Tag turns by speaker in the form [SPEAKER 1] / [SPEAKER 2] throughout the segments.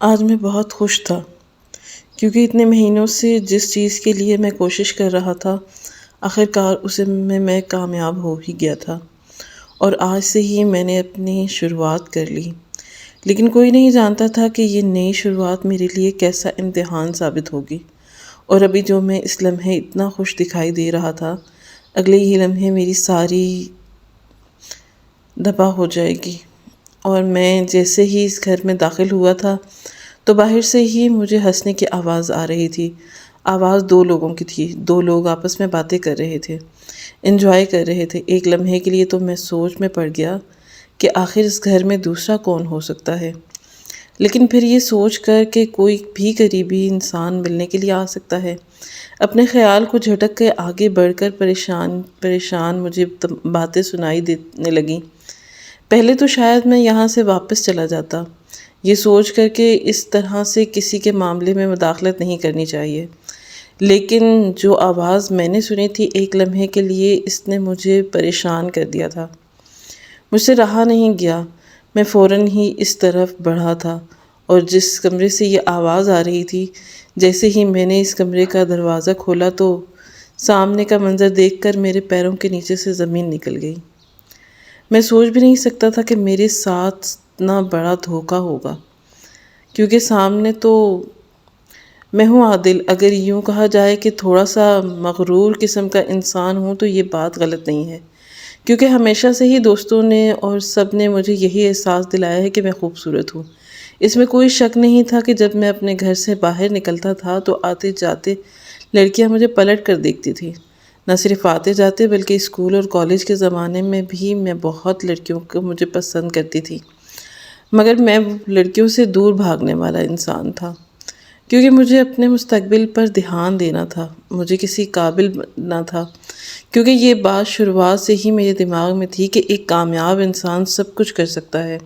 [SPEAKER 1] آج میں بہت خوش تھا کیونکہ اتنے مہینوں سے جس چیز کے لیے میں کوشش کر رہا تھا آخرکار اسے میں کامیاب ہو ہی گیا تھا، اور آج سے ہی میں نے اپنی شروعات کر لی۔ لیکن کوئی نہیں جانتا تھا کہ یہ نئی شروعات میرے لیے کیسا امتحان ثابت ہوگی، اور ابھی جو میں اس لمحے اتنا خوش دکھائی دے رہا تھا، اگلے ہی لمحے میری ساری دبا ہو جائے گی۔ اور میں جیسے ہی اس گھر میں داخل ہوا تھا تو باہر سے ہی مجھے ہنسنے کی آواز آ رہی تھی۔ آواز دو لوگوں کی تھی، دو لوگ آپس میں باتیں کر رہے تھے، انجوائے کر رہے تھے۔ ایک لمحے کے لیے تو میں سوچ میں پڑ گیا کہ آخر اس گھر میں دوسرا کون ہو سکتا ہے، لیکن پھر یہ سوچ کر کہ کوئی بھی قریبی انسان ملنے کے لیے آ سکتا ہے، اپنے خیال کو جھٹک کے آگے بڑھ کر پریشان مجھے باتیں سنائی دینے لگیں۔ پہلے تو شاید میں یہاں سے واپس چلا جاتا، یہ سوچ کر کہ اس طرح سے کسی کے معاملے میں مداخلت نہیں کرنی چاہیے، لیکن جو آواز میں نے سنی تھی ایک لمحے کے لیے اس نے مجھے پریشان کر دیا تھا۔ مجھ سے رہا نہیں گیا، میں فوراً ہی اس طرف بڑھا تھا، اور جس کمرے سے یہ آواز آ رہی تھی، جیسے ہی میں نے اس کمرے کا دروازہ کھولا تو سامنے کا منظر دیکھ کر میرے پیروں کے نیچے سے زمین نکل گئی۔ میں سوچ بھی نہیں سکتا تھا کہ میرے ساتھ اتنا بڑا دھوکہ ہوگا، کیونکہ سامنے تو میں ہوں عادل، اگر یوں کہا جائے کہ تھوڑا سا مغرور قسم کا انسان ہوں تو یہ بات غلط نہیں ہے، کیونکہ ہمیشہ سے ہی دوستوں نے اور سب نے مجھے یہی احساس دلایا ہے کہ میں خوبصورت ہوں۔ اس میں کوئی شک نہیں تھا کہ جب میں اپنے گھر سے باہر نکلتا تھا تو آتے جاتے لڑکیاں مجھے پلٹ کر دیکھتی تھیں۔ نہ صرف آتے جاتے بلکہ اسکول اور کالج کے زمانے میں بھی میں بہت لڑکیوں کو مجھے پسند کرتی تھی، مگر میں لڑکیوں سے دور بھاگنے والا انسان تھا، کیونکہ مجھے اپنے مستقبل پر دھیان دینا تھا، مجھے کسی قابل بننا تھا، کیونکہ یہ بات شروعات سے ہی میرے دماغ میں تھی کہ ایک کامیاب انسان سب کچھ کر سکتا ہے،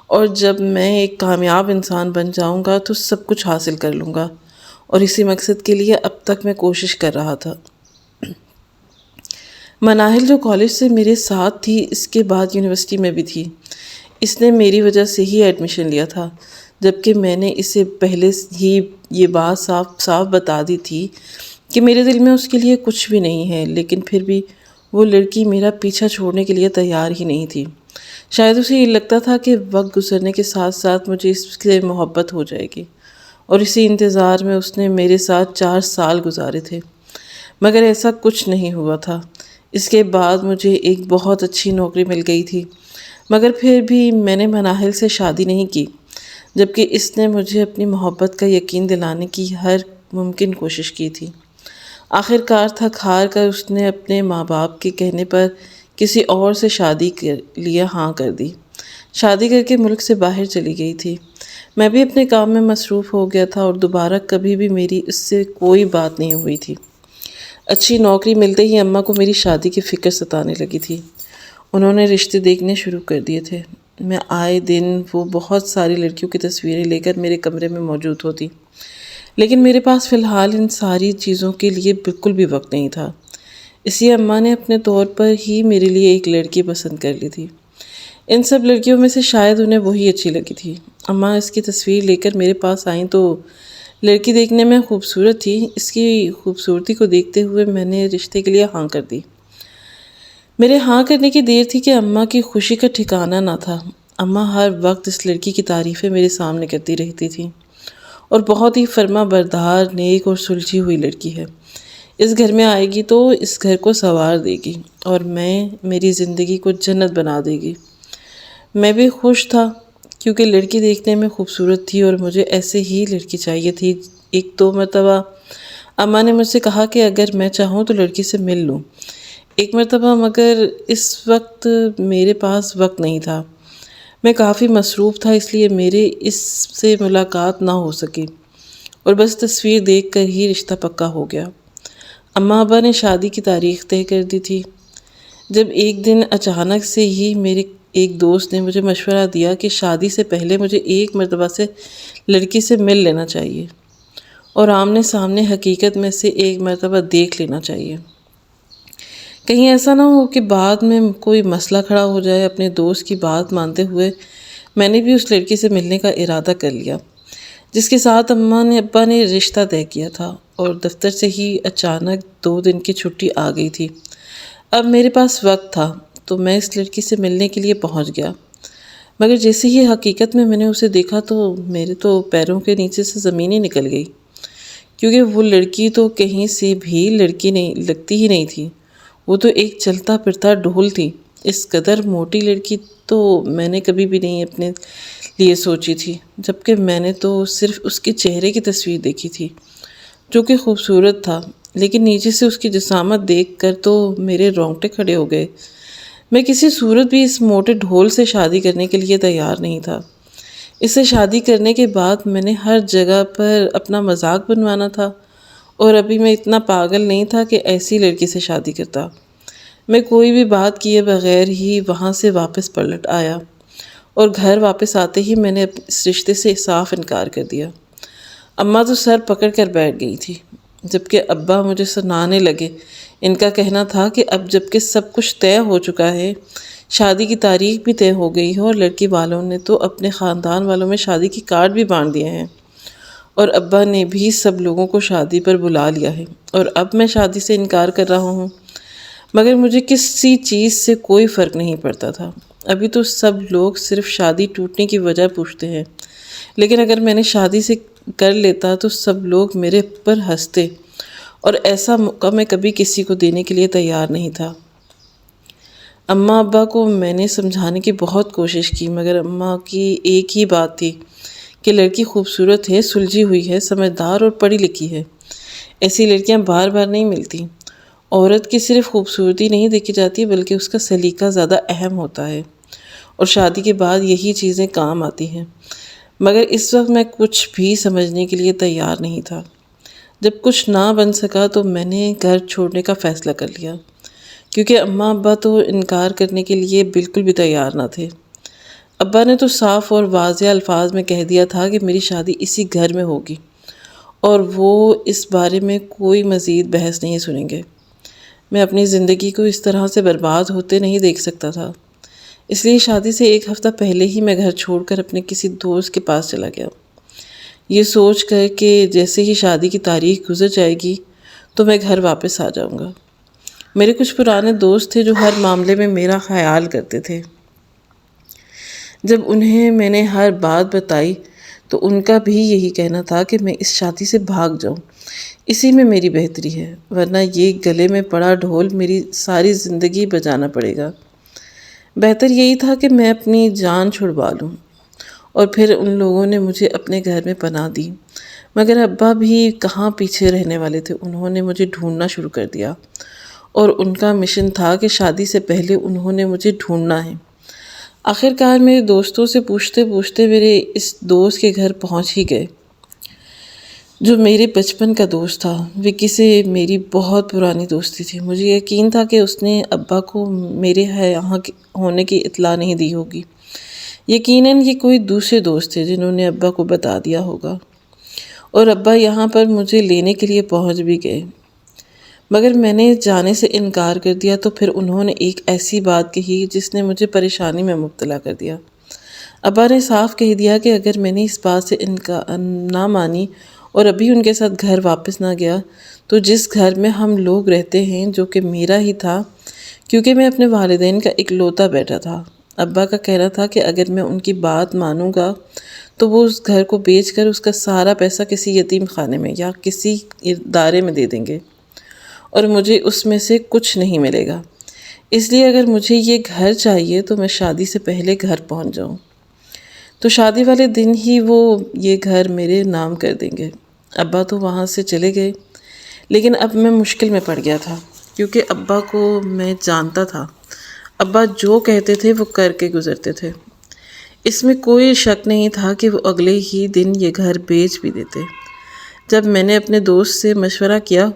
[SPEAKER 1] اور جب میں ایک کامیاب انسان بن جاؤں گا تو سب کچھ حاصل کر لوں گا، اور اسی مقصد کے لیے اب تک میں کوشش کر رہا تھا۔ مناہل جو کالج سے میرے ساتھ تھی، اس کے بعد یونیورسٹی میں بھی تھی، اس نے میری وجہ سے ہی ایڈمیشن لیا تھا، جبکہ میں نے اسے پہلے ہی یہ بات صاف بتا دی تھی کہ میرے دل میں اس کے لیے کچھ بھی نہیں ہے، لیکن پھر بھی وہ لڑکی میرا پیچھا چھوڑنے کے لیے تیار ہی نہیں تھی۔ شاید اسے یہ لگتا تھا کہ وقت گزرنے کے ساتھ ساتھ مجھے اس سے محبت ہو جائے گی، اور اسی انتظار میں اس نے میرے ساتھ 4 سال گزارے تھے، مگر ایسا کچھ نہیں ہوا تھا۔ اس کے بعد مجھے ایک بہت اچھی نوکری مل گئی تھی، مگر پھر بھی میں نے مناہل سے شادی نہیں کی، جبکہ اس نے مجھے اپنی محبت کا یقین دلانے کی ہر ممکن کوشش کی تھی۔ آخرکار تھک ہار کر اس نے اپنے ماں باپ کے کہنے پر کسی اور سے شادی کے لیے ہاں کر دی، شادی کر کے ملک سے باہر چلی گئی تھی۔ میں بھی اپنے کام میں مصروف ہو گیا تھا، اور دوبارہ کبھی بھی میری اس سے کوئی بات نہیں ہوئی تھی۔ اچھی نوکری ملتے ہی اماں کو میری شادی کی فکر ستانے لگی تھی۔ انہوں نے رشتے دیکھنے شروع کر دیے تھے۔ میں آئے دن وہ بہت ساری لڑکیوں کی تصویریں لے کر میرے کمرے میں موجود ہوتی، لیکن میرے پاس فی الحال ان ساری چیزوں کے لیے بالکل بھی وقت نہیں تھا، اس لیے اماں نے اپنے طور پر ہی میرے لیے ایک لڑکی پسند کر لی تھی۔ ان سب لڑکیوں میں سے شاید انہیں وہی اچھی لگی تھی۔ اماں اس کی تصویر لے کر میرے پاس آئیں تو لڑکی دیکھنے میں خوبصورت تھی، اس کی خوبصورتی کو دیکھتے ہوئے میں نے رشتے کے لیے ہاں کر دی۔ میرے ہاں کرنے کی دیر تھی کہ اماں کی خوشی کا ٹھکانہ نہ تھا۔ اماں ہر وقت اس لڑکی کی تعریفیں میرے سامنے کرتی رہتی تھیں، اور بہت ہی فرما بردار، نیک اور سلجھی ہوئی لڑکی ہے، اس گھر میں آئے گی تو اس گھر کو سنوار دے گی، اور میری زندگی کو جنت بنا دے گی۔ میں بھی خوش تھا، کیونکہ لڑکی دیکھنے میں خوبصورت تھی اور مجھے ایسے ہی لڑکی چاہیے تھی۔ ایک دو مرتبہ اماں نے مجھ سے کہا کہ اگر میں چاہوں تو لڑکی سے مل لوں ایک مرتبہ، مگر اس وقت میرے پاس وقت نہیں تھا، میں کافی مصروف تھا، اس لیے میرے اس سے ملاقات نہ ہو سکی، اور بس تصویر دیکھ کر ہی رشتہ پکا ہو گیا۔ اماں ابا نے شادی کی تاریخ طے کر دی تھی، جب ایک دن اچانک سے ہی میرے ایک دوست نے مجھے مشورہ دیا کہ شادی سے پہلے مجھے ایک مرتبہ سے لڑکی سے مل لینا چاہیے، اور آمنے سامنے حقیقت میں سے ایک مرتبہ دیکھ لینا چاہیے، کہیں ایسا نہ ہو کہ بعد میں کوئی مسئلہ کھڑا ہو جائے۔ اپنے دوست کی بات مانتے ہوئے میں نے بھی اس لڑکی سے ملنے کا ارادہ کر لیا۔ جس کے ساتھ اماں نے ابا نے رشتہ طے کیا تھا، اور دفتر سے ہی اچانک 2 دن کی چھٹی آ گئی تھی۔ اب میرے پاس وقت تھا تو میں اس لڑکی سے ملنے کے لیے پہنچ گیا، مگر جیسے ہی حقیقت میں نے اسے دیکھا تو میرے تو پیروں کے نیچے سے زمین ہی نکل گئی، کیونکہ وہ لڑکی تو کہیں سے بھی لڑکی نہیں لگتی ہی نہیں تھی۔ وہ تو ایک چلتا پھرتا ڈھول تھی۔ اس قدر موٹی لڑکی تو میں نے کبھی بھی نہیں اپنے لیے سوچی تھی، جبکہ میں نے تو صرف اس کے چہرے کی تصویر دیکھی تھی جو کہ خوبصورت تھا، لیکن نیچے سے اس کی جسامت دیکھ کر تو میرے رونگٹے کھڑے ہو گئے۔ میں کسی صورت بھی اس موٹے ڈھول سے شادی کرنے کے لیے تیار نہیں تھا۔ اس سے شادی کرنے کے بعد میں نے ہر جگہ پر اپنا مذاق بنوانا تھا، اور ابھی میں اتنا پاگل نہیں تھا کہ ایسی لڑکی سے شادی کرتا۔ میں کوئی بھی بات کیے بغیر ہی وہاں سے واپس پلٹ آیا، اور گھر واپس آتے ہی میں نے اس رشتے سے صاف انکار کر دیا۔ اماں تو سر پکڑ کر بیٹھ گئی تھی، جبکہ ابا مجھے سنانے لگے۔ ان کا کہنا تھا کہ اب جب کہ سب کچھ طے ہو چکا ہے، شادی کی تاریخ بھی طے ہو گئی ہے، اور لڑکی والوں نے تو اپنے خاندان والوں میں شادی کی کارڈ بھی بانٹ دیے ہیں، اور ابا نے بھی سب لوگوں کو شادی پر بلا لیا ہے، اور اب میں شادی سے انکار کر رہا ہوں۔ مگر مجھے کسی چیز سے کوئی فرق نہیں پڑتا تھا۔ ابھی تو سب لوگ صرف شادی ٹوٹنے کی وجہ پوچھتے ہیں، لیکن اگر میں نے شادی سے کر لیتا تو سب لوگ میرے پر ہنستے، اور ایسا موقع میں کبھی کسی کو دینے کے لیے تیار نہیں تھا۔ اماں ابا کو میں نے سمجھانے کی بہت کوشش کی، مگر اماں کی ایک ہی بات تھی کہ لڑکی خوبصورت ہے، سلجھی ہوئی ہے، سمجھدار اور پڑھی لکھی ہے۔ ایسی لڑکیاں بار بار نہیں ملتی۔ عورت کی صرف خوبصورتی نہیں دیکھی جاتی بلکہ اس کا سلیقہ زیادہ اہم ہوتا ہے، اور شادی کے بعد یہی چیزیں کام آتی ہیں۔ مگر اس وقت میں کچھ بھی سمجھنے کے لیے تیار نہیں تھا۔ جب کچھ نہ بن سکا تو میں نے گھر چھوڑنے کا فیصلہ کر لیا، کیونکہ اماں ابا تو انکار کرنے کے لیے بالکل بھی تیار نہ تھے۔ ابا نے تو صاف اور واضح الفاظ میں کہہ دیا تھا کہ میری شادی اسی گھر میں ہوگی، اور وہ اس بارے میں کوئی مزید بحث نہیں سنیں گے۔ میں اپنی زندگی کو اس طرح سے برباد ہوتے نہیں دیکھ سکتا تھا، اس لیے شادی سے 1 ہفتہ پہلے ہی میں گھر چھوڑ کر اپنے کسی دوست کے پاس چلا گیا، یہ سوچ کر کہ جیسے ہی شادی کی تاریخ گزر جائے گی تو میں گھر واپس آ جاؤں گا۔ میرے کچھ پرانے دوست تھے جو ہر معاملے میں میرا خیال کرتے تھے۔ جب انہیں میں نے ہر بات بتائی تو ان کا بھی یہی کہنا تھا کہ میں اس شادی سے بھاگ جاؤں، اسی میں میری بہتری ہے، ورنہ یہ گلے میں پڑا ڈھول میری ساری زندگی بجانا پڑے گا۔ بہتر یہی تھا کہ میں اپنی جان چھڑوا لوں، اور پھر ان لوگوں نے مجھے اپنے گھر میں پناہ دی۔ مگر ابا بھی کہاں پیچھے رہنے والے تھے، انہوں نے مجھے ڈھونڈنا شروع کر دیا، اور ان کا مشن تھا کہ شادی سے پہلے انہوں نے مجھے ڈھونڈنا ہے۔ آخرکار میرے دوستوں سے پوچھتے پوچھتے میرے اس دوست کے گھر پہنچ ہی گئے جو میرے بچپن کا دوست تھا۔ وکی سے میری بہت پرانی دوستی تھی۔ مجھے یقین تھا کہ اس نے ابا کو میرے یہاں ہونے کی اطلاع نہیں دی ہوگی۔ یقیناً یہ کوئی دوسرے دوست تھے جنہوں نے ابا کو بتا دیا ہوگا، اور ابا یہاں پر مجھے لینے کے لیے پہنچ بھی گئے۔ مگر میں نے جانے سے انکار کر دیا تو پھر انہوں نے ایک ایسی بات کہی جس نے مجھے پریشانی میں مبتلا کر دیا۔ ابا نے صاف کہہ دیا کہ اگر میں نے اس بات سے نہ مانی اور ابھی ان کے ساتھ گھر واپس نہ گیا تو جس گھر میں ہم لوگ رہتے ہیں، جو کہ میرا ہی تھا کیونکہ میں اپنے والدین کا اکلوتا بیٹا تھا، ابا کا کہنا تھا کہ اگر میں ان کی بات مانوں گا تو وہ اس گھر کو بیچ کر اس کا سارا پیسہ کسی یتیم خانے میں یا کسی ادارے میں دے دیں گے، اور مجھے اس میں سے کچھ نہیں ملے گا۔ اس لیے اگر مجھے یہ گھر چاہیے تو میں شادی سے پہلے گھر پہنچ جاؤں، تو شادی والے دن ہی وہ یہ گھر میرے نام کر دیں گے۔ ابا تو وہاں سے چلے گئے، لیکن اب میں مشکل میں پڑ گیا تھا، کیونکہ ابا کو میں جانتا تھا۔ ابا جو کہتے تھے وہ کر کے گزرتے تھے۔ اس میں کوئی شک نہیں تھا کہ وہ اگلے ہی دن یہ گھر بیچ بھی دیتے۔ جب میں نے اپنے دوست سے مشورہ کیا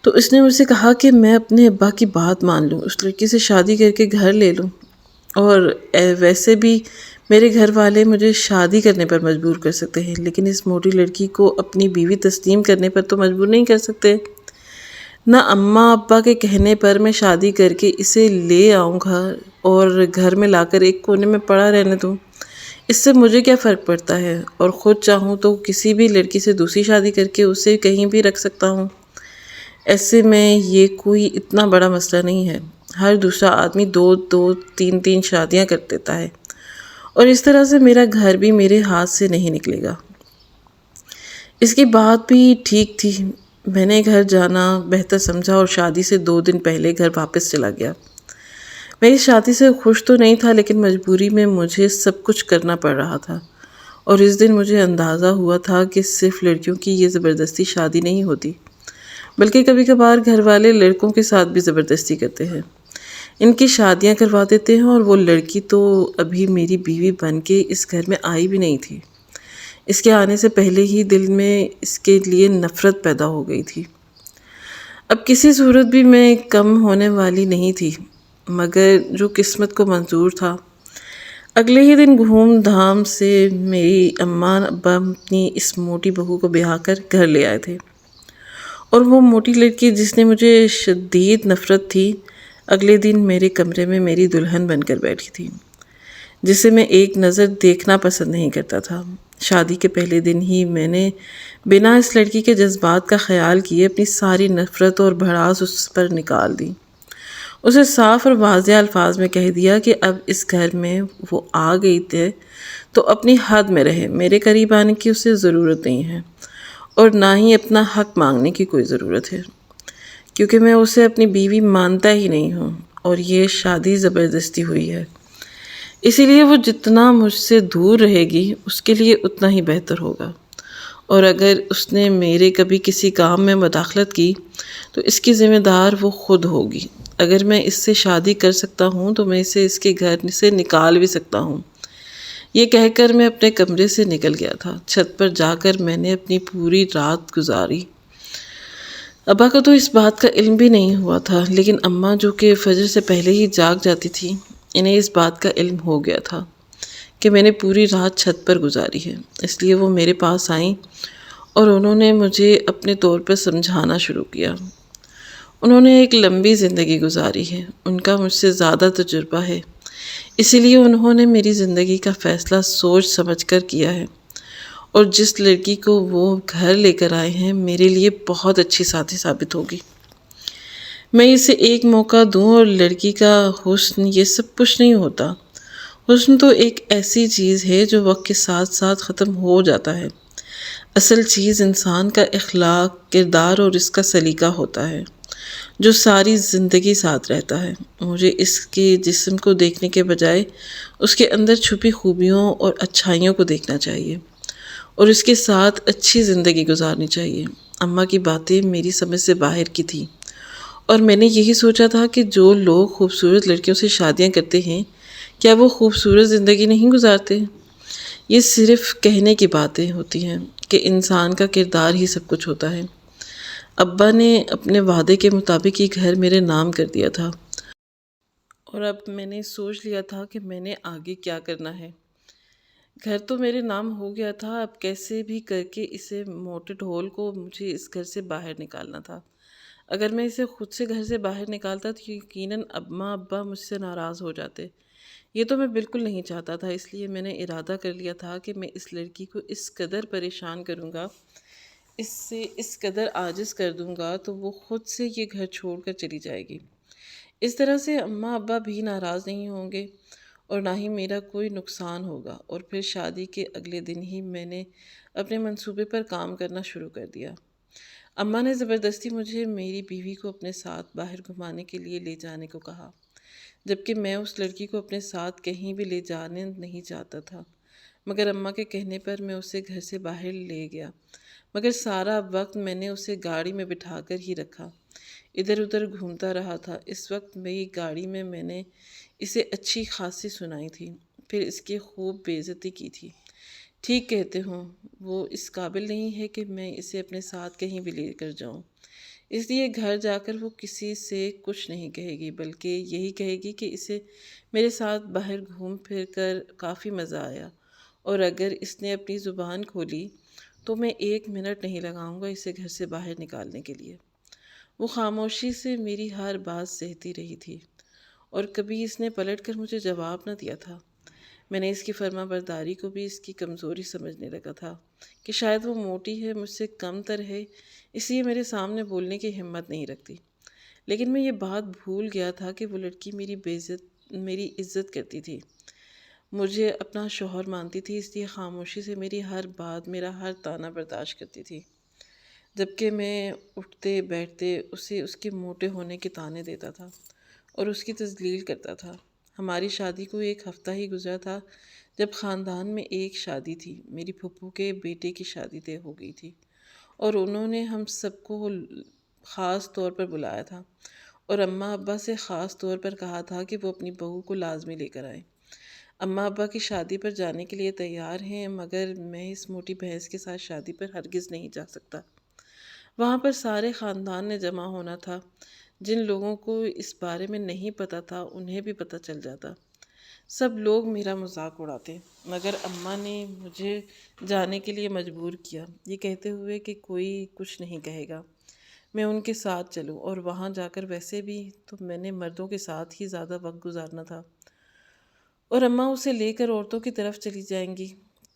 [SPEAKER 1] تو اس نے مجھ سے کہا کہ میں اپنے ابا کی بات مان لوں، اس لڑکی سے شادی کر کے گھر لے لوں، اور ویسے بھی میرے گھر والے مجھے شادی کرنے پر مجبور کر سکتے ہیں، لیکن اس موٹی لڑکی کو اپنی بیوی تسلیم کرنے پر تو مجبور نہیں کر سکتے۔ نہ اماں ابا کے کہنے پر میں شادی کر کے اسے لے آؤں گا اور گھر میں لا کر ایک کونے میں پڑا رہنے دوں۔ اس سے مجھے کیا فرق پڑتا ہے، اور خود چاہوں تو کسی بھی لڑکی سے دوسری شادی کر کے اسے کہیں بھی رکھ سکتا ہوں۔ ایسے میں یہ کوئی اتنا بڑا مسئلہ نہیں ہے۔ ہر دوسرا آدمی دو دو تین تین شادیاں کر دیتا ہے، اور اس طرح سے میرا گھر بھی میرے ہاتھ سے نہیں نکلے گا۔ اس کی بات بھی ٹھیک تھی۔ میں نے گھر جانا بہتر سمجھا اور شادی سے 2 دن پہلے گھر واپس چلا گیا۔ میں اس شادی سے خوش تو نہیں تھا، لیکن مجبوری میں مجھے سب کچھ کرنا پڑ رہا تھا، اور اس دن مجھے اندازہ ہوا تھا کہ صرف لڑکیوں کی یہ زبردستی شادی نہیں ہوتی، بلکہ کبھی کبھار گھر والے لڑکوں کے ساتھ بھی زبردستی کرتے ہیں، ان کی شادیاں کروا دیتے ہیں، اور وہ لڑکی تو ابھی میری بیوی بن کے اس گھر میں آئی بھی نہیں تھی۔ اس کے آنے سے پہلے ہی دل میں اس کے لیے نفرت پیدا ہو گئی تھی۔ اب کسی صورت بھی میں کم ہونے والی نہیں تھی، مگر جو قسمت کو منظور تھا۔ اگلے ہی دن دھوم دھام سے میری اماں ابا اپنی اس موٹی بہو کو بیاہ کر گھر لے آئے تھے، اور وہ موٹی لڑکی جس نے مجھے شدید نفرت تھی، اگلے دن میرے کمرے میں میری دلہن بن کر بیٹھی تھی، جسے میں ایک نظر دیکھنا پسند نہیں کرتا تھا۔ شادی کے پہلے دن ہی میں نے بنا اس لڑکی کے جذبات کا خیال کیے اپنی ساری نفرت اور بھڑاس اس پر نکال دی۔ اسے صاف اور واضح الفاظ میں کہہ دیا کہ اب اس گھر میں وہ آ گئی تھے تو اپنی حد میں رہے، میرے قریب آنے کی اسے ضرورت نہیں ہے، اور نہ ہی اپنا حق مانگنے کی کوئی ضرورت ہے، کیونکہ میں اسے اپنی بیوی مانتا ہی نہیں ہوں، اور یہ شادی زبردستی ہوئی ہے۔ اسی لیے وہ جتنا مجھ سے دور رہے گی اس کے لیے اتنا ہی بہتر ہوگا، اور اگر اس نے میرے کبھی کسی کام میں مداخلت کی تو اس کی ذمہ دار وہ خود ہوگی۔ اگر میں اس سے شادی کر سکتا ہوں تو میں اسے اس کے گھر سے نکال بھی سکتا ہوں۔ یہ کہہ کر میں اپنے کمرے سے نکل گیا تھا۔ چھت پر جا کر میں نے اپنی پوری رات گزاری۔ ابا کو تو اس بات کا علم بھی نہیں ہوا تھا، لیکن اماں جو کہ فجر سے پہلے ہی جاگ جاتی تھی، انہیں اس بات کا علم ہو گیا تھا کہ میں نے پوری رات چھت پر گزاری ہے۔ اس لیے وہ میرے پاس آئیں اور انہوں نے مجھے اپنے طور پر سمجھانا شروع کیا۔ انہوں نے ایک لمبی زندگی گزاری ہے، ان کا مجھ سے زیادہ تجربہ ہے، اسی لیے انہوں نے میری زندگی کا فیصلہ سوچ سمجھ کر کیا ہے، اور جس لڑکی کو وہ گھر لے کر آئے ہیں میرے لیے بہت اچھی ساتھی ثابت ہوگی۔ میں اسے ایک موقع دوں، اور لڑکی کا حسن یہ سب کچھ نہیں ہوتا۔ حسن تو ایک ایسی چیز ہے جو وقت کے ساتھ ساتھ ختم ہو جاتا ہے۔ اصل چیز انسان کا اخلاق، کردار اور اس کا سلیقہ ہوتا ہے، جو ساری زندگی ساتھ رہتا ہے۔ مجھے اس کے جسم کو دیکھنے کے بجائے اس کے اندر چھپی خوبیوں اور اچھائیوں کو دیکھنا چاہیے، اور اس کے ساتھ اچھی زندگی گزارنی چاہیے۔ اماں کی باتیں میری سمجھ سے باہر کی تھیں، اور میں نے یہی سوچا تھا کہ جو لوگ خوبصورت لڑکیوں سے شادیاں کرتے ہیں، کیا وہ خوبصورت زندگی نہیں گزارتے؟ یہ صرف کہنے کی باتیں ہوتی ہیں کہ انسان کا کردار ہی سب کچھ ہوتا ہے۔ ابا نے اپنے وعدے کے مطابق یہ گھر میرے نام کر دیا تھا، اور اب میں نے سوچ لیا تھا کہ میں نے آگے کیا کرنا ہے۔ گھر تو میرے نام ہو گیا تھا، اب کیسے بھی کر کے اسے موٹے ڈھول کو مجھے اس گھر سے باہر نکالنا تھا۔ اگر میں اسے خود سے گھر سے باہر نکالتا تو یقیناً اماں ابا مجھ سے ناراض ہو جاتے۔ یہ تو میں بالکل نہیں چاہتا تھا، اس لیے میں نے ارادہ کر لیا تھا کہ میں اس لڑکی کو اس قدر پریشان کروں گا، اس سے اس قدر عاجز کر دوں گا تو وہ خود سے یہ گھر چھوڑ کر چلی جائے گی۔ اس طرح سے اماں ابا بھی ناراض نہیں ہوں گے، اور نہ ہی میرا کوئی نقصان ہوگا۔ اور پھر شادی کے اگلے دن ہی میں نے اپنے منصوبے پر کام کرنا شروع کر دیا۔ اماں نے زبردستی مجھے میری بیوی کو اپنے ساتھ باہر گھمانے کے لیے لے جانے کو کہا، جبکہ میں اس لڑکی کو اپنے ساتھ کہیں بھی لے جانے نہیں چاہتا تھا، مگر اماں کے کہنے پر میں اسے گھر سے باہر لے گیا، مگر سارا وقت میں نے اسے گاڑی میں بٹھا کر ہی رکھا، ادھر ادھر گھومتا رہا تھا۔ اس وقت میری گاڑی میں نے اسے اچھی خاصی سنائی تھی، پھر اس کی خوب بے عزتی کی تھی۔ ٹھیک کہتے ہوں، وہ اس قابل نہیں ہے کہ میں اسے اپنے ساتھ کہیں بھی لے کر جاؤں، اس لیے گھر جا کر وہ کسی سے کچھ نہیں کہے گی، بلکہ یہی کہے گی کہ اسے میرے ساتھ باہر گھوم پھر کر کافی مزہ آیا، اور اگر اس نے اپنی زبان کھولی تو میں 1 منٹ نہیں لگاؤں گا اسے گھر سے باہر نکالنے کے لیے۔ وہ خاموشی سے میری ہر بات سہتی رہی تھی، اور کبھی اس نے پلٹ کر مجھے جواب نہ دیا تھا۔ میں نے اس کی فرما برداری کو بھی اس کی کمزوری سمجھنے لگا تھا کہ شاید وہ موٹی ہے، مجھ سے کم تر ہے، اس لیے میرے سامنے بولنے کی ہمت نہیں رکھتی۔ لیکن میں یہ بات بھول گیا تھا کہ وہ لڑکی میری عزت کرتی تھی، مجھے اپنا شوہر مانتی تھی، اس لیے خاموشی سے میری ہر بات، میرا ہر طعنہ برداشت کرتی تھی، جبکہ میں اٹھتے بیٹھتے اسے اس کے موٹے ہونے کے طعنے دیتا تھا اور اس کی تذلیل کرتا تھا۔ ہماری شادی کو ایک ہفتہ ہی گزرا تھا جب خاندان میں ایک شادی تھی، میری پھپھو کے بیٹے کی شادی طے ہو گئی تھی اور انہوں نے ہم سب کو خاص طور پر بلایا تھا اور اماں ابا سے خاص طور پر کہا تھا کہ وہ اپنی بہو کو لازمی لے کر آئیں۔ اماں ابا کی شادی پر جانے کے لیے تیار ہیں، مگر میں اس موٹی بھینس کے ساتھ شادی پر ہرگز نہیں جا سکتا۔ وہاں پر سارے خاندان نے جمع ہونا تھا، جن لوگوں کو اس بارے میں نہیں پتہ تھا انہیں بھی پتہ چل جاتا۔ سب لوگ میرا مذاق اڑاتے، مگر اماں نے مجھے جانے کے لیے مجبور کیا، یہ کہتے ہوئے کہ کوئی کچھ نہیں کہے گا، میں ان کے ساتھ چلوں، اور وہاں جا کر ویسے بھی تو میں نے مردوں کے ساتھ ہی زیادہ وقت گزارنا تھا، اور اماں اسے لے کر عورتوں کی طرف چلی جائیں گی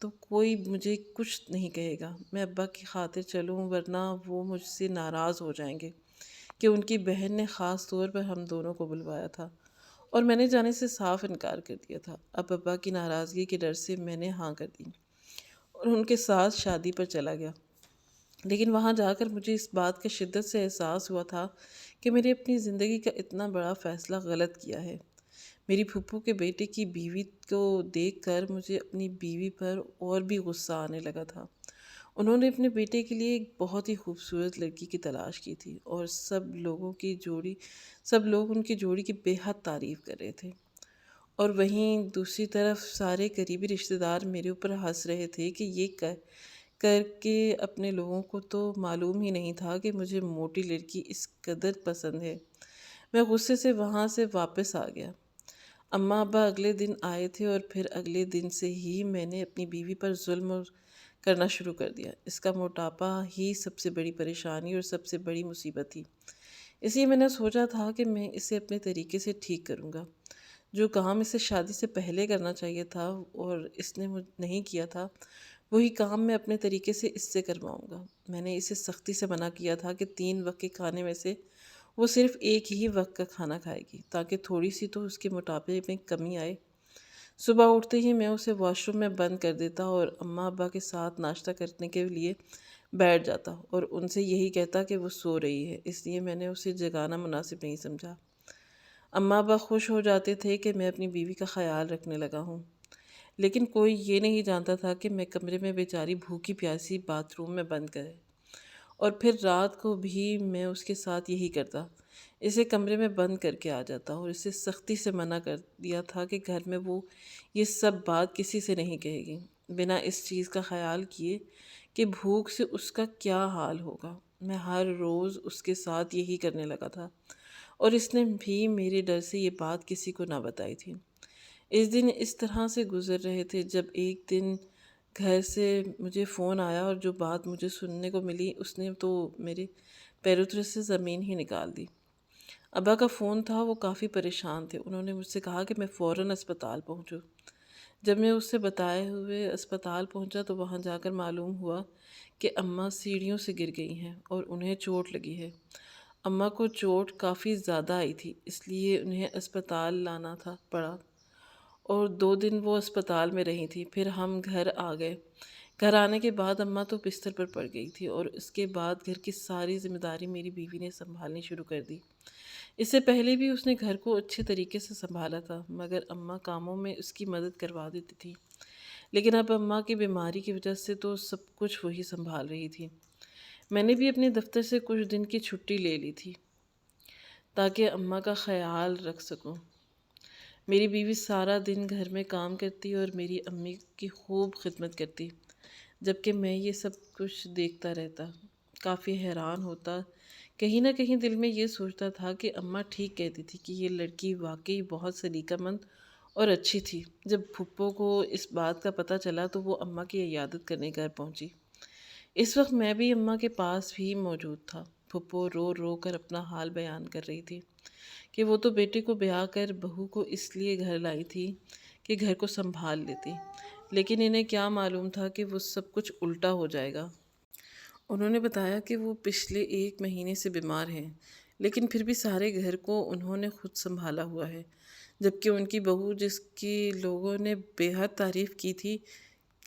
[SPEAKER 1] تو کوئی مجھے کچھ نہیں کہے گا۔ میں ابا کی خاطر چلوں، ورنہ وہ مجھ سے ناراض ہو جائیں گے کہ ان کی بہن نے خاص طور پر ہم دونوں کو بلوایا تھا اور میں نے جانے سے صاف انکار کر دیا تھا۔ اب ابا کی ناراضگی کے ڈر سے میں نے ہاں کر دی اور ان کے ساتھ شادی پر چلا گیا۔ لیکن وہاں جا کر مجھے اس بات کا شدت سے احساس ہوا تھا کہ میں نے اپنی زندگی کا اتنا بڑا فیصلہ غلط کیا ہے۔ میری پھپھو کے بیٹے کی بیوی کو دیکھ کر مجھے اپنی بیوی پر اور بھی غصہ آنے لگا تھا۔ انہوں نے اپنے بیٹے کے لیے ایک بہت ہی خوبصورت لڑکی کی تلاش کی تھی اور سب لوگ ان کی جوڑی کی بے حد تعریف کر رہے تھے، اور وہیں دوسری طرف سارے قریبی رشتہ دار میرے اوپر ہنس رہے تھے کہ یہ کر کے اپنے لوگوں کو تو معلوم ہی نہیں تھا کہ مجھے موٹی لڑکی اس قدر پسند ہے۔ میں غصے سے وہاں سے واپس آ گیا۔ اماں ابا اگلے دن آئے تھے اور پھر اگلے دن سے ہی میں نے اپنی بیوی پر ظلم کرنا شروع کر دیا۔ اس کا موٹاپا ہی سب سے بڑی پریشانی اور سب سے بڑی مصیبت تھی، اس لیے میں نے سوچا تھا کہ میں اسے اپنے طریقے سے ٹھیک کروں گا۔ جو کام اسے شادی سے پہلے کرنا چاہیے تھا اور اس نے نہیں کیا تھا، وہی کام میں اپنے طریقے سے اس سے کرواؤں گا۔ میں نے اسے سختی سے منع کیا تھا کہ 3 وقت کے کھانے میں سے وہ صرف ایک ہی وقت کا کھانا کھائے گی، تاکہ تھوڑی سی تو اس کے موٹاپے میں کمی آئے۔ صبح اٹھتے ہی میں اسے واش روم میں بند کر دیتا اور اماں ابا کے ساتھ ناشتہ کرنے کے لیے بیٹھ جاتا اور ان سے یہی کہتا کہ وہ سو رہی ہے، اس لیے میں نے اسے جگانا مناسب نہیں سمجھا۔ اماں ابا خوش ہو جاتے تھے کہ میں اپنی بیوی کا خیال رکھنے لگا ہوں، لیکن کوئی یہ نہیں جانتا تھا کہ میں کمرے میں بیچاری بھوکی پیاسی باتھ روم میں بند کرے، اور پھر رات کو بھی میں اس کے ساتھ یہی کرتا، اسے کمرے میں بند کر کے آ جاتا اور اسے سختی سے منع کر دیا تھا کہ گھر میں وہ یہ سب بات کسی سے نہیں کہے گی، بنا اس چیز کا خیال کیے کہ بھوک سے اس کا کیا حال ہوگا۔ میں ہر روز اس کے ساتھ یہی کرنے لگا تھا اور اس نے بھی میرے ڈر سے یہ بات کسی کو نہ بتائی تھی۔ اس دن اس طرح سے گزر رہے تھے جب ایک دن گھر سے مجھے فون آیا، اور جو بات مجھے سننے کو ملی اس نے تو میرے پیروں تلے سے زمین ہی نکال دی۔ ابا کا فون تھا، وہ کافی پریشان تھے۔ انہوں نے مجھ سے کہا کہ میں فوراً اسپتال پہنچوں۔ جب میں اس سے بتائے ہوئے اسپتال پہنچا تو وہاں جا کر معلوم ہوا کہ اماں سیڑھیوں سے گر گئی ہیں اور انہیں چوٹ لگی ہے۔ اماں کو چوٹ کافی زیادہ آئی تھی، اس لیے انہیں اسپتال لانا پڑا اور 2 دن وہ اسپتال میں رہی تھی۔ پھر ہم گھر آ گئے۔ گھر آنے کے بعد اماں تو بستر پر پڑ گئی تھی اور اس کے بعد گھر کی ساری ذمہ داری میری بیوی نے سنبھالنی شروع کر دی۔ اس سے پہلے بھی اس نے گھر کو اچھے طریقے سے سنبھالا تھا، مگر اماں کاموں میں اس کی مدد کروا دیتی تھی، لیکن اب اماں کی بیماری کی وجہ سے تو سب کچھ وہی سنبھال رہی تھی۔ میں نے بھی اپنے دفتر سے کچھ دن کی چھٹی لے لی تھی تاکہ اماں کا خیال رکھ سکوں۔ میری بیوی سارا دن گھر میں کام کرتی اور میری امی کی خوب خدمت کرتی، جبکہ میں یہ سب کچھ دیکھتا رہتا، کافی حیران ہوتا، کہیں نہ کہیں دل میں یہ سوچتا تھا کہ اماں ٹھیک کہتی تھی کہ یہ لڑکی واقعی بہت سلیقہ مند اور اچھی تھی۔ جب پھپھو کو اس بات کا پتہ چلا تو وہ اماں کی عیادت کرنے گھر پہنچی۔ اس وقت میں بھی اماں کے پاس بھی موجود تھا۔ پھپھو رو رو کر اپنا حال بیان کر رہی تھی کہ وہ تو بیٹے کو بیاہ کر بہو کو اس لیے گھر لائی تھی کہ گھر کو سنبھال لیتی، لیکن انہیں کیا معلوم تھا کہ وہ سب کچھ الٹا ہو جائے گا۔ انہوں نے بتایا کہ وہ پچھلے 1 مہینے سے بیمار ہیں، لیکن پھر بھی سارے گھر کو انہوں نے خود سنبھالا ہوا ہے، جبکہ ان کی بہو، جس کی لوگوں نے بے حد تعریف کی تھی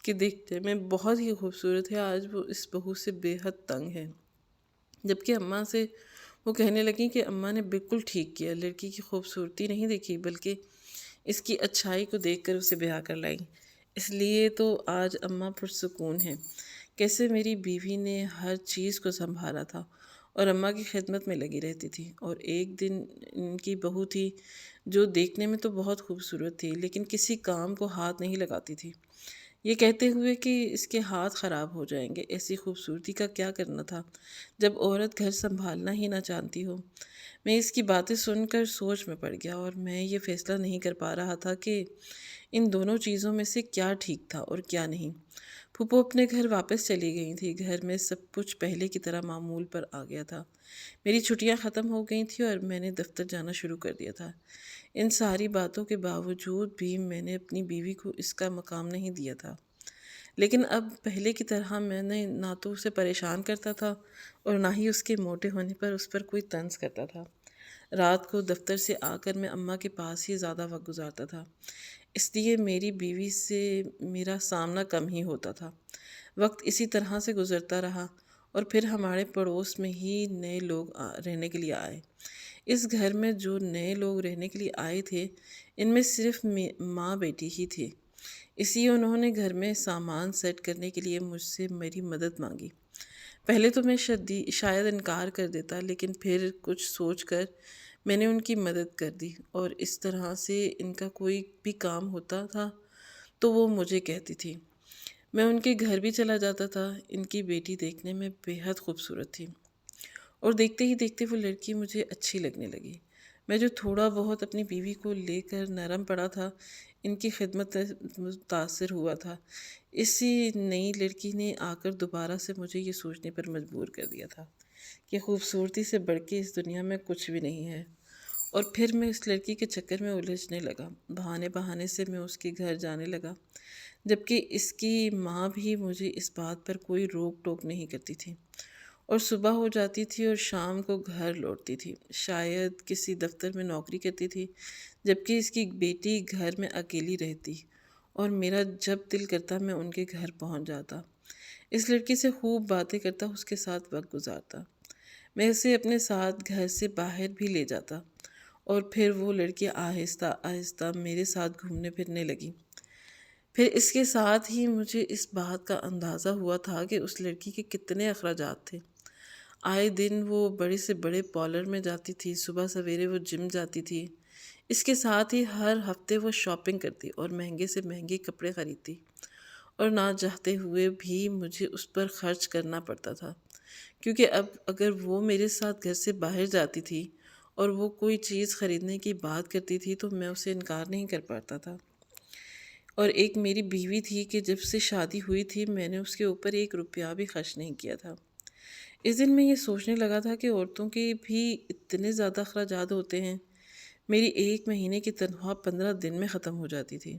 [SPEAKER 1] کہ دیکھنے میں بہت ہی خوبصورت ہے، آج وہ اس بہو سے بے حد تنگ ہے۔ جبکہ اماں سے وہ کہنے لگیں کہ اماں نے بالکل ٹھیک کیا، لڑکی کی خوبصورتی نہیں دیکھی بلکہ اس کی اچھائی کو دیکھ کر اسے بیاہ کر لائیں۔ اس لیے تو آج اماں پرسکون ہیں۔ کیسے میری بیوی نے ہر چیز کو سنبھالا تھا اور اماں کی خدمت میں لگی رہتی تھی، اور ایک دن ان کی بہو تھی جو دیکھنے میں تو بہت خوبصورت تھی لیکن کسی کام کو ہاتھ نہیں لگاتی تھی، یہ کہتے ہوئے کہ اس کے ہاتھ خراب ہو جائیں گے۔ ایسی خوبصورتی کا کیا کرنا تھا جب عورت گھر سنبھالنا ہی نہ جانتی ہو؟ میں اس کی باتیں سن کر سوچ میں پڑ گیا، اور میں یہ فیصلہ نہیں کر پا رہا تھا کہ ان دونوں چیزوں میں سے کیا ٹھیک تھا اور کیا نہیں۔ پھوپھو اپنے گھر واپس چلی گئی تھی۔ گھر میں سب کچھ پہلے کی طرح معمول پر آ گیا تھا۔ میری چھٹیاں ختم ہو گئی تھیں اور میں نے دفتر جانا شروع کر دیا تھا۔ ان ساری باتوں کے باوجود بھی میں نے اپنی بیوی کو اس کا مقام نہیں دیا تھا، لیکن اب پہلے کی طرح میں نے نہ تو اسے پریشان کرتا تھا اور نہ ہی اس کے موٹے ہونے پر اس پر کوئی طنز کرتا تھا۔ رات کو دفتر سے آ کر میں اماں کے پاس ہی زیادہ وقت گزارتا تھا، اس لیے میری بیوی سے میرا سامنا کم ہی ہوتا تھا۔ وقت اسی طرح سے گزرتا رہا اور پھر ہمارے پڑوس میں ہی نئے لوگ رہنے کے لیے آئے۔ اس گھر میں جو نئے لوگ رہنے کے لیے آئے تھے، ان میں صرف ماں بیٹی ہی تھی، اس لیے انہوں نے گھر میں سامان سیٹ کرنے کے لیے مجھ سے میری مدد مانگی۔ پہلے تو میں شاید انکار کر دیتا، لیکن پھر کچھ سوچ کر میں نے ان کی مدد کر دی، اور اس طرح سے ان کا کوئی بھی کام ہوتا تھا تو وہ مجھے کہتی تھی۔ میں ان کے گھر بھی چلا جاتا تھا۔ ان کی بیٹی دیکھنے میں بے حد خوبصورت تھی، اور دیکھتے ہی دیکھتے وہ لڑکی مجھے اچھی لگنے لگی۔ میں جو تھوڑا بہت اپنی بیوی کو لے کر نرم پڑا تھا، ان کی خدمت متاثر ہوا تھا۔ اسی نئی لڑکی نے آ کر دوبارہ سے مجھے یہ سوچنے پر مجبور کر دیا تھا کہ خوبصورتی سے بڑھ کے اس دنیا میں کچھ بھی نہیں ہے، اور پھر میں اس لڑکی کے چکر میں الجھنے لگا۔ بہانے بہانے سے میں اس کے گھر جانے لگا، جبکہ اس کی ماں بھی مجھے اس بات پر کوئی روک ٹوک نہیں کرتی تھی، اور صبح ہو جاتی تھی اور شام کو گھر لوٹتی تھی۔ شاید کسی دفتر میں نوکری کرتی تھی، جبکہ اس کی بیٹی گھر میں اکیلی رہتی، اور میرا جب دل کرتا میں ان کے گھر پہنچ جاتا، اس لڑکی سے خوب باتیں کرتا، اس کے ساتھ وقت گزارتا۔ میں اسے اپنے ساتھ گھر سے باہر بھی لے جاتا، اور پھر وہ لڑکی آہستہ آہستہ میرے ساتھ گھومنے پھرنے لگی۔ پھر اس کے ساتھ ہی مجھے اس بات کا اندازہ ہوا تھا کہ اس لڑکی کے کتنے اخراجات تھے۔ آئے دن وہ بڑے سے بڑے پارلر میں جاتی تھی، صبح سویرے وہ جم جاتی تھی، اس کے ساتھ ہی ہر ہفتے وہ شاپنگ کرتی اور مہنگے سے مہنگے کپڑے خریدتی، اور نہ چاہتے ہوئے بھی مجھے اس پر خرچ کرنا پڑتا تھا، کیونکہ اب اگر وہ میرے ساتھ گھر سے باہر جاتی تھی اور وہ کوئی چیز خریدنے کی بات کرتی تھی تو میں اسے انکار نہیں کر پاتا تھا۔ اور ایک میری بیوی تھی کہ جب سے شادی ہوئی تھی میں نے اس کے اوپر 1 روپیہ بھی خرچ نہیں کیا تھا۔ اس دن میں یہ سوچنے لگا تھا کہ عورتوں کے بھی اتنے زیادہ اخراجات ہوتے ہیں۔ میری 1 مہینے کی تنخواہ 15 دن میں ختم ہو جاتی تھی۔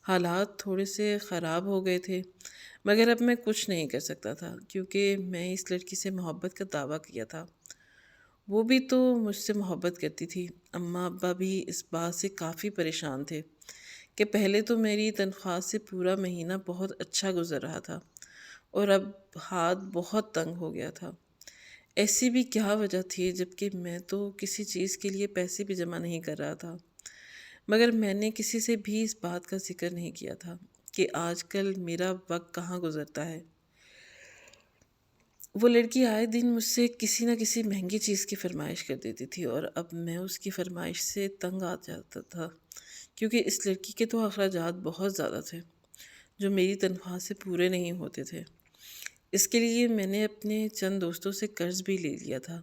[SPEAKER 1] حالات تھوڑے سے خراب ہو گئے تھے، مگر اب میں کچھ نہیں کر سکتا تھا، کیونکہ میں اس لڑکی سے محبت کا دعویٰ کیا تھا۔ وہ بھی تو مجھ سے محبت کرتی تھی۔ اماں ابا بھی اس بات سے کافی پریشان تھے کہ پہلے تو میری تنخواہ سے پورا مہینہ بہت اچھا گزر رہا تھا، اور اب ہاتھ بہت تنگ ہو گیا تھا۔ ایسی بھی کیا وجہ تھی، جبکہ میں تو کسی چیز کے لیے پیسے بھی جمع نہیں کر رہا تھا، مگر میں نے کسی سے بھی اس بات کا ذکر نہیں کیا تھا کہ آج کل میرا وقت کہاں گزرتا ہے۔ وہ لڑکی آئے دن مجھ سے کسی نہ کسی مہنگی چیز کی فرمائش کر دیتی تھی، اور اب میں اس کی فرمائش سے تنگ آ جاتا تھا، کیونکہ اس لڑکی کے تو اخراجات بہت زیادہ تھے جو میری تنخواہ سے پورے نہیں ہوتے تھے۔ اس کے لیے میں نے اپنے چند دوستوں سے قرض بھی لے لیا تھا،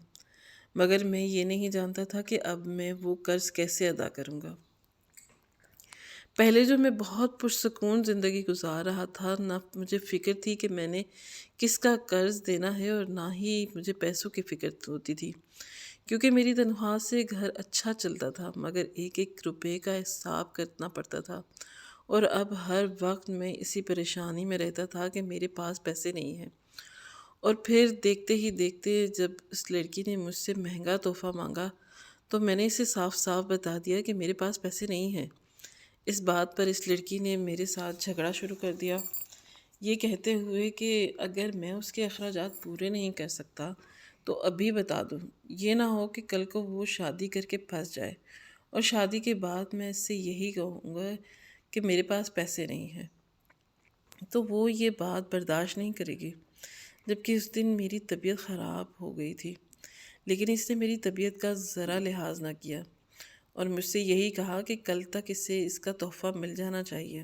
[SPEAKER 1] مگر میں یہ نہیں جانتا تھا کہ اب میں وہ قرض کیسے ادا کروں گا۔ پہلے جو میں بہت پرسکون زندگی گزار رہا تھا، نہ مجھے فکر تھی کہ میں نے کس کا قرض دینا ہے، اور نہ ہی مجھے پیسوں کی فکر ہوتی تھی، کیونکہ میری تنخواہ سے گھر اچھا چلتا تھا، مگر 1 روپے کا حساب کرنا پڑتا تھا، اور اب ہر وقت میں اسی پریشانی میں رہتا تھا کہ میرے پاس پیسے نہیں ہیں۔ اور پھر دیکھتے ہی دیکھتے جب اس لڑکی نے مجھ سے مہنگا تحفہ مانگا تو میں نے اسے صاف صاف بتا دیا کہ میرے پاس پیسے نہیں ہیں۔ اس بات پر اس لڑکی نے میرے ساتھ جھگڑا شروع کر دیا، یہ کہتے ہوئے کہ اگر میں اس کے اخراجات پورے نہیں کر سکتا تو ابھی بتا دوں، یہ نہ ہو کہ کل کو وہ شادی کر کے پھنس جائے اور شادی کے بعد میں اس سے یہی کہوں گا کہ میرے پاس پیسے نہیں ہیں تو وہ یہ بات برداشت نہیں کرے گی۔ جبکہ اس دن میری طبیعت خراب ہو گئی تھی، لیکن اس نے میری طبیعت کا ذرا لحاظ نہ کیا اور مجھ سے یہی کہا کہ کل تک اسے اس کا تحفہ مل جانا چاہیے۔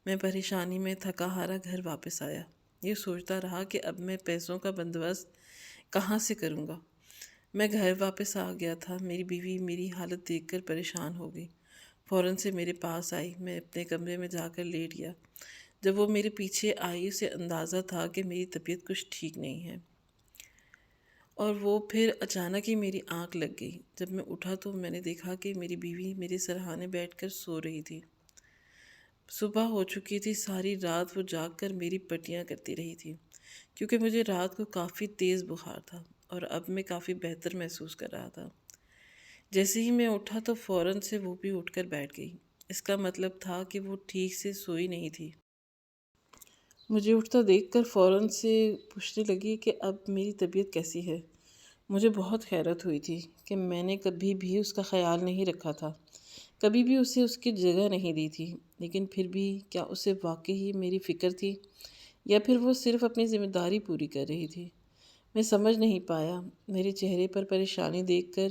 [SPEAKER 1] میں پریشانی میں تھکا ہارا گھر واپس آیا، یہ سوچتا رہا کہ اب میں پیسوں کا بندوبست کہاں سے کروں گا۔ میں گھر واپس آ گیا تھا، میری بیوی میری حالت دیکھ کر پریشان ہو گئی، فوراً سے میرے پاس آئی۔ میں اپنے کمرے میں جا کر لیٹ گیا۔ جب وہ میرے پیچھے آئی اسے اندازہ تھا کہ میری طبیعت کچھ ٹھیک نہیں ہے، اور وہ پھر اچانک ہی میری آنکھ لگ گئی۔ جب میں اٹھا تو میں نے دیکھا کہ میری بیوی میرے سرہانے بیٹھ کر سو رہی تھی۔ صبح ہو چکی تھی، ساری رات وہ جاگ کر میری پٹیاں کرتی رہی تھی، کیونکہ مجھے رات کو کافی تیز بخار تھا اور اب میں کافی بہتر محسوس کر رہا تھا۔ جیسے ہی میں اٹھا تو فوراً سے وہ بھی اٹھ کر بیٹھ گئی۔ اس کا مطلب تھا کہ وہ ٹھیک سے سوئی نہیں تھی۔ مجھے اٹھتا دیکھ کر فوراً سے پوچھنے لگی کہ اب میری طبیعت کیسی ہے۔ مجھے بہت حیرت ہوئی تھی کہ میں نے کبھی بھی اس کا خیال نہیں رکھا تھا، کبھی بھی اسے اس کی جگہ نہیں دی تھی، لیکن پھر بھی کیا اسے واقعی میری فکر تھی یا پھر وہ صرف اپنی ذمہ داری پوری کر رہی تھی؟ میں سمجھ نہیں پایا۔ میرے چہرے پر پریشانی دیکھ کر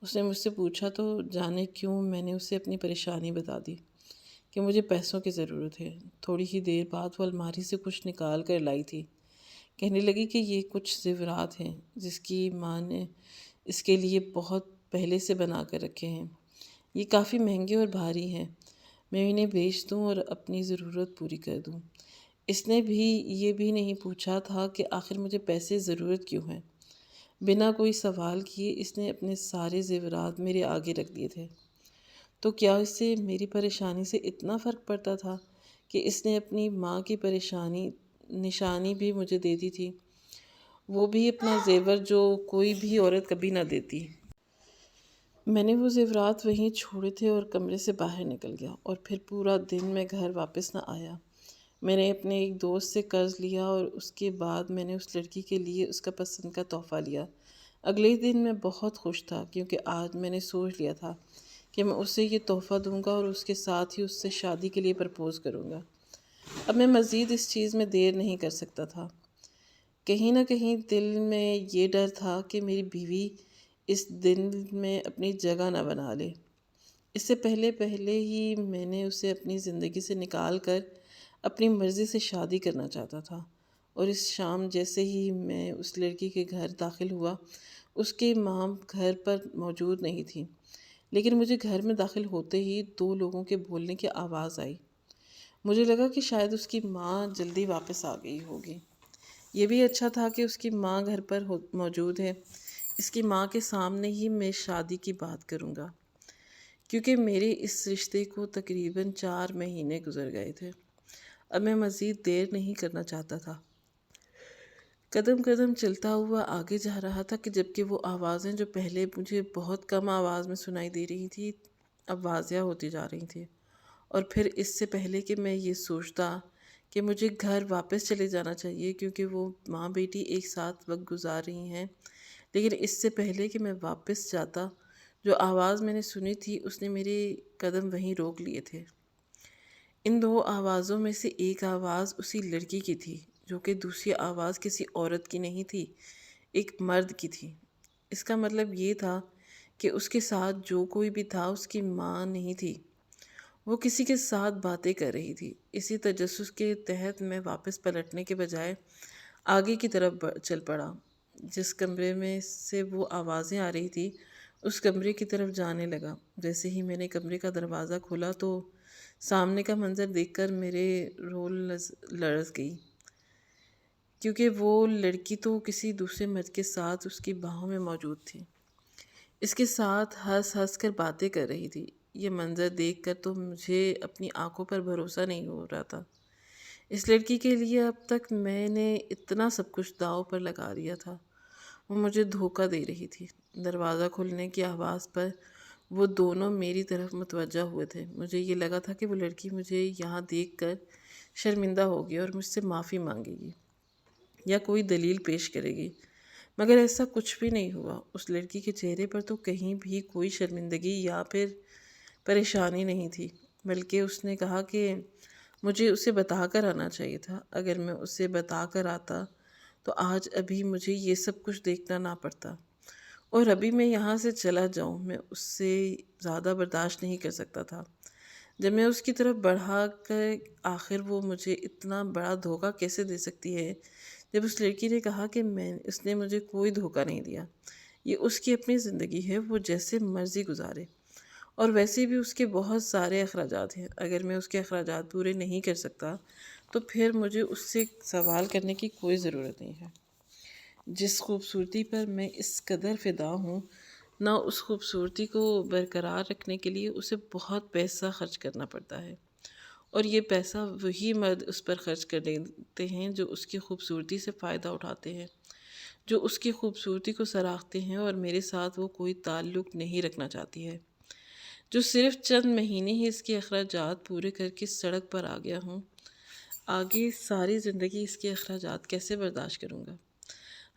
[SPEAKER 1] اس نے مجھ سے پوچھا تو جانے کیوں میں نے اسے اپنی پریشانی بتا دی کہ مجھے پیسوں کی ضرورت ہے۔ تھوڑی ہی دیر بعد وہ الماری سے کچھ نکال کر لائی تھی، کہنے لگی کہ یہ کچھ زیورات ہیں جس کی ماں نے اس کے لیے بہت پہلے سے بنا کر رکھے ہیں، یہ کافی مہنگے اور بھاری ہیں، میں انہیں بیچ دوں اور اپنی ضرورت پوری کر دوں۔ اس نے بھی یہ بھی نہیں پوچھا تھا کہ آخر مجھے پیسے ضرورت کیوں ہیں۔ بنا کوئی سوال کیے اس نے اپنے سارے زیورات میرے آگے رکھ دیے تھے۔ تو کیا اس سے میری پریشانی سے اتنا فرق پڑتا تھا کہ اس نے اپنی ماں کی نشانی بھی مجھے دے دی تھی، وہ بھی اپنا زیور جو کوئی بھی عورت کبھی نہ دیتی۔ میں نے وہ زیورات وہیں چھوڑے تھے اور کمرے سے باہر نکل گیا، اور پھر پورا دن میں گھر واپس نہ آیا۔ میں نے اپنے ایک دوست سے قرض لیا اور اس کے بعد میں نے اس لڑکی کے لیے اس کا پسند کا تحفہ لیا۔ اگلے دن میں بہت خوش تھا کیونکہ آج میں نے سوچ لیا تھا کہ میں اسے یہ تحفہ دوں گا اور اس کے ساتھ ہی اس سے شادی کے لیے پرپوز کروں گا۔ اب میں مزید اس چیز میں دیر نہیں کر سکتا تھا۔ کہیں نہ کہیں دل میں یہ ڈر تھا کہ میری بیوی اس دن میں اپنی جگہ نہ بنا لے۔ اس سے پہلے ہی میں نے اسے اپنی زندگی سے نکال کر اپنی مرضی سے شادی کرنا چاہتا تھا، اور اس شام جیسے ہی میں اس لڑکی کے گھر داخل ہوا، اس کی ماں گھر پر موجود نہیں تھی، لیکن مجھے گھر میں داخل ہوتے ہی 2 لوگوں کے بولنے کی آواز آئی۔ مجھے لگا کہ شاید اس کی ماں جلدی واپس آ گئی ہوگی۔ یہ بھی اچھا تھا کہ اس کی ماں گھر پر موجود ہے، اس کی ماں کے سامنے ہی میں شادی کی بات کروں گا، کیونکہ میرے اس رشتے کو تقریباً 4 مہینے گزر گئے تھے۔ اب میں مزید دیر نہیں کرنا چاہتا تھا۔ قدم قدم چلتا ہوا آگے جا رہا تھا کہ جبکہ وہ آوازیں جو پہلے مجھے بہت کم آواز میں سنائی دے رہی تھی اب واضح ہوتی جا رہی تھی، اور پھر اس سے پہلے کہ میں یہ سوچتا کہ مجھے گھر واپس چلے جانا چاہیے کیونکہ وہ ماں بیٹی ایک ساتھ وقت گزار رہی ہیں، لیکن اس سے پہلے کہ میں واپس جاتا جو آواز میں نے سنی تھی اس نے میرے قدم وہیں روک لیے تھے۔ ان 2 آوازوں میں سے ایک آواز اسی لڑکی کی تھی، جو کہ دوسری آواز کسی عورت کی نہیں تھی، ایک مرد کی تھی۔ اس کا مطلب یہ تھا کہ اس کے ساتھ جو کوئی بھی تھا اس کی ماں نہیں تھی، وہ کسی کے ساتھ باتیں کر رہی تھی۔ اسی تجسس کے تحت میں واپس پلٹنے کے بجائے آگے کی طرف چل پڑا۔ جس کمرے میں سے وہ آوازیں آ رہی تھی اس کمرے کی طرف جانے لگا۔ جیسے ہی میں نے کمرے کا دروازہ کھولا تو سامنے کا منظر دیکھ کر میرے رول لرز گئی، کیونکہ وہ لڑکی تو کسی دوسرے مرد کے ساتھ اس کی باہوں میں موجود تھی، اس کے ساتھ ہنس ہنس کر باتیں کر رہی تھی۔ یہ منظر دیکھ کر تو مجھے اپنی آنکھوں پر بھروسہ نہیں ہو رہا تھا۔ اس لڑکی کے لیے اب تک میں نے اتنا سب کچھ داؤ پر لگا دیا تھا۔ وہ مجھے دھوکہ دے رہی تھی۔ دروازہ کھلنے کی آواز پر وہ دونوں میری طرف متوجہ ہوئے تھے۔ مجھے یہ لگا تھا کہ وہ لڑکی مجھے یہاں دیکھ کر شرمندہ ہوگی اور مجھ سے معافی مانگے گی یا کوئی دلیل پیش کرے گی، مگر ایسا کچھ بھی نہیں ہوا۔ اس لڑکی کے چہرے پر تو کہیں بھی کوئی شرمندگی یا پھر پریشانی نہیں تھی، بلکہ اس نے کہا کہ مجھے اسے بتا کر آنا چاہیے تھا۔ اگر میں اسے بتا کر آتا تو آج ابھی مجھے یہ سب کچھ دیکھنا نہ پڑتا، اور ابھی میں یہاں سے چلا جاؤں۔ میں اس سے زیادہ برداشت نہیں کر سکتا تھا۔ جب میں اس کی طرف بڑھا کر آخر وہ مجھے اتنا بڑا دھوکہ کیسے دے سکتی ہے؟ جب اس لڑکی نے کہا کہ اس نے مجھے کوئی دھوکہ نہیں دیا، یہ اس کی اپنی زندگی ہے، وہ جیسے مرضی گزارے، اور ویسے بھی اس کے بہت سارے اخراجات ہیں۔ اگر میں اس کے اخراجات پورے نہیں کر سکتا تو پھر مجھے اس سے سوال کرنے کی کوئی ضرورت نہیں ہے۔ جس خوبصورتی پر میں اس قدر فدا ہوں، نہ اس خوبصورتی کو برقرار رکھنے کے لیے اسے بہت پیسہ خرچ کرنا پڑتا ہے، اور یہ پیسہ وہی مرد اس پر خرچ کر دیتے ہیں جو اس کی خوبصورتی سے فائدہ اٹھاتے ہیں، جو اس کی خوبصورتی کو سراہتے ہیں، اور میرے ساتھ وہ کوئی تعلق نہیں رکھنا چاہتی ہے۔ جو صرف چند مہینے ہی اس کے اخراجات پورے کر کے سڑک پر آ گیا ہوں، آگے ساری زندگی اس کے اخراجات کیسے برداشت کروں گا؟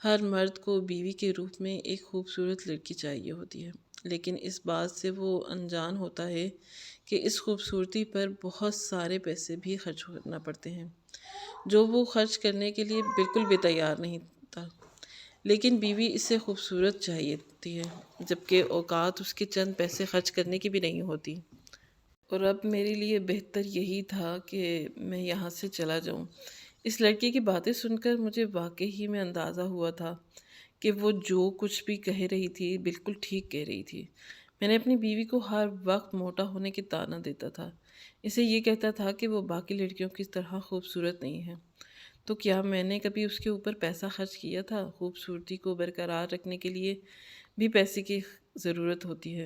[SPEAKER 1] ہر مرد کو بیوی کے روپ میں ایک خوبصورت لڑکی چاہیے ہوتی ہے، لیکن اس بات سے وہ انجان ہوتا ہے کہ اس خوبصورتی پر بہت سارے پیسے بھی خرچ کرنا پڑتے ہیں جو وہ خرچ کرنے کے لیے بالکل بھی تیار نہیں تھا۔ لیکن بیوی اسے خوبصورت چاہیے ہوتی ہے، جبکہ اوقات اس کے چند پیسے خرچ کرنے کی بھی نہیں ہوتی۔ اور اب میرے لیے بہتر یہی تھا کہ میں یہاں سے چلا جاؤں۔ اس لڑکی کی باتیں سن کر مجھے واقعی ہی میں اندازہ ہوا تھا کہ وہ جو کچھ بھی کہہ رہی تھی بالکل ٹھیک کہہ رہی تھی۔ میں نے اپنی بیوی کو ہر وقت موٹا ہونے کی طعنہ دیتا تھا، اسے یہ کہتا تھا کہ وہ باقی لڑکیوں کی طرح خوبصورت نہیں ہے، تو کیا میں نے کبھی اس کے اوپر پیسہ خرچ کیا تھا؟ خوبصورتی کو برقرار رکھنے کے لیے بھی پیسے کی ضرورت ہوتی ہے۔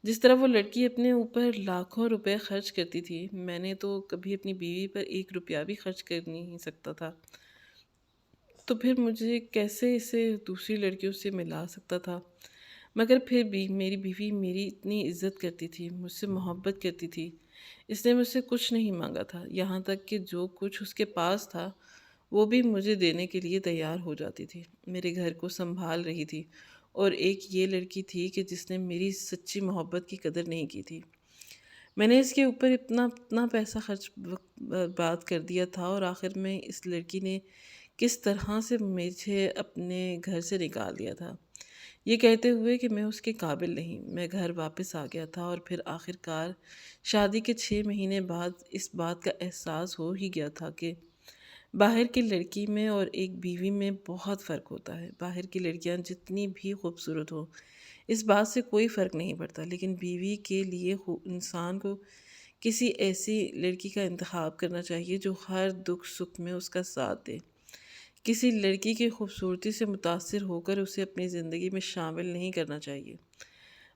[SPEAKER 1] جس طرح وہ لڑکی اپنے اوپر لاکھوں روپے خرچ کرتی تھی، میں نے تو کبھی اپنی بیوی پر 1 روپیہ بھی خرچ کر نہیں سکتا تھا، تو پھر مجھے کیسے اسے دوسری لڑکیوں سے ملا سکتا تھا؟ مگر پھر بھی میری بیوی میری اتنی عزت کرتی تھی، مجھ سے محبت کرتی تھی۔ اس نے مجھ سے کچھ نہیں مانگا تھا، یہاں تک کہ جو کچھ اس کے پاس تھا وہ بھی مجھے دینے کے لیے تیار ہو جاتی تھی۔ میرے گھر کو سنبھال رہی تھی، اور ایک یہ لڑکی تھی کہ جس نے میری سچی محبت کی قدر نہیں کی تھی۔ میں نے اس کے اوپر اتنا پیسہ خرچ برباد کر دیا تھا، اور آخر میں اس لڑکی نے کس طرح سے مجھے اپنے گھر سے نکال دیا تھا، یہ کہتے ہوئے کہ میں اس کے قابل نہیں۔ میں گھر واپس آ گیا تھا، اور پھر آخر کار شادی کے 6 مہینے بعد اس بات کا احساس ہو ہی گیا تھا کہ باہر کی لڑکی میں اور ایک بیوی میں بہت فرق ہوتا ہے۔ باہر کی لڑکیاں جتنی بھی خوبصورت ہوں، اس بات سے کوئی فرق نہیں پڑتا، لیکن بیوی کے لیے انسان کو کسی ایسی لڑکی کا انتخاب کرنا چاہیے جو ہر دکھ سکھ میں اس کا ساتھ دے۔ کسی لڑکی کی خوبصورتی سے متاثر ہو کر اسے اپنی زندگی میں شامل نہیں کرنا چاہیے،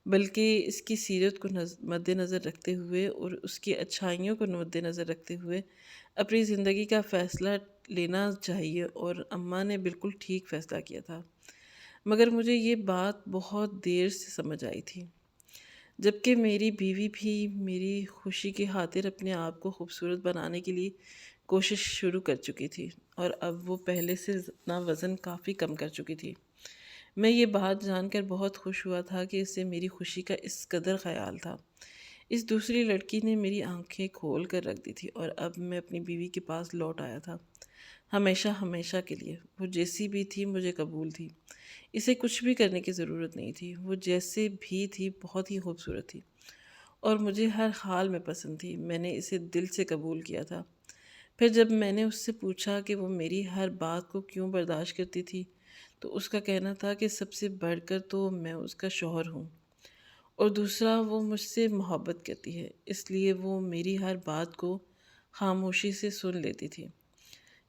[SPEAKER 1] بلکہ اس کی سیرت کو مد نظر رکھتے ہوئے اور اس کی اچھائیوں کو مد نظر رکھتے ہوئے اپنی زندگی کا فیصلہ لینا چاہیے۔ اور اماں نے بالکل ٹھیک فیصلہ کیا تھا، مگر مجھے یہ بات بہت دیر سے سمجھ آئی تھی، جبکہ میری بیوی بھی میری خوشی کی خاطر اپنے آپ کو خوبصورت بنانے کے لیے کوشش شروع کر چکی تھی، اور اب وہ پہلے سے اپنا وزن کافی کم کر چکی تھی۔ میں یہ بات جان کر بہت خوش ہوا تھا کہ اسے میری خوشی کا اس قدر خیال تھا۔ اس دوسری لڑکی نے میری آنکھیں کھول کر رکھ دی تھی، اور اب میں اپنی بیوی کے پاس لوٹ آیا تھا، ہمیشہ ہمیشہ کے لیے۔ وہ جیسی بھی تھی مجھے قبول تھی، اسے کچھ بھی کرنے کی ضرورت نہیں تھی۔ وہ جیسے بھی تھی بہت ہی خوبصورت تھی، اور مجھے ہر حال میں پسند تھی۔ میں نے اسے دل سے قبول کیا تھا۔ پھر جب میں نے اس سے پوچھا کہ وہ میری ہر بات کو کیوں برداشت کرتی تھی، تو اس کا کہنا تھا کہ سب سے بڑھ کر تو میں اس کا شوہر ہوں، اور دوسرا وہ مجھ سے محبت کرتی ہے، اس لیے وہ میری ہر بات کو خاموشی سے سن لیتی تھی۔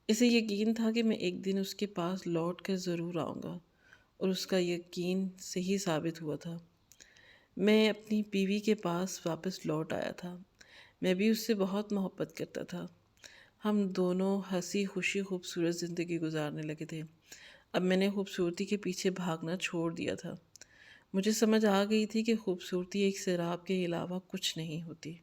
[SPEAKER 1] اسے یقین تھا کہ میں ایک دن اس کے پاس لوٹ کر ضرور آؤں گا، اور اس کا یقین صحیح ثابت ہوا تھا۔ میں اپنی بیوی کے پاس واپس لوٹ آیا تھا۔ میں بھی اس سے بہت محبت کرتا تھا۔ ہم دونوں ہنسی خوشی خوبصورت زندگی گزارنے لگے تھے۔ اب میں نے خوبصورتی کے پیچھے بھاگنا چھوڑ دیا تھا۔ مجھے سمجھ آ گئی تھی کہ خوبصورتی ایک سیراب کے علاوہ کچھ نہیں ہوتی۔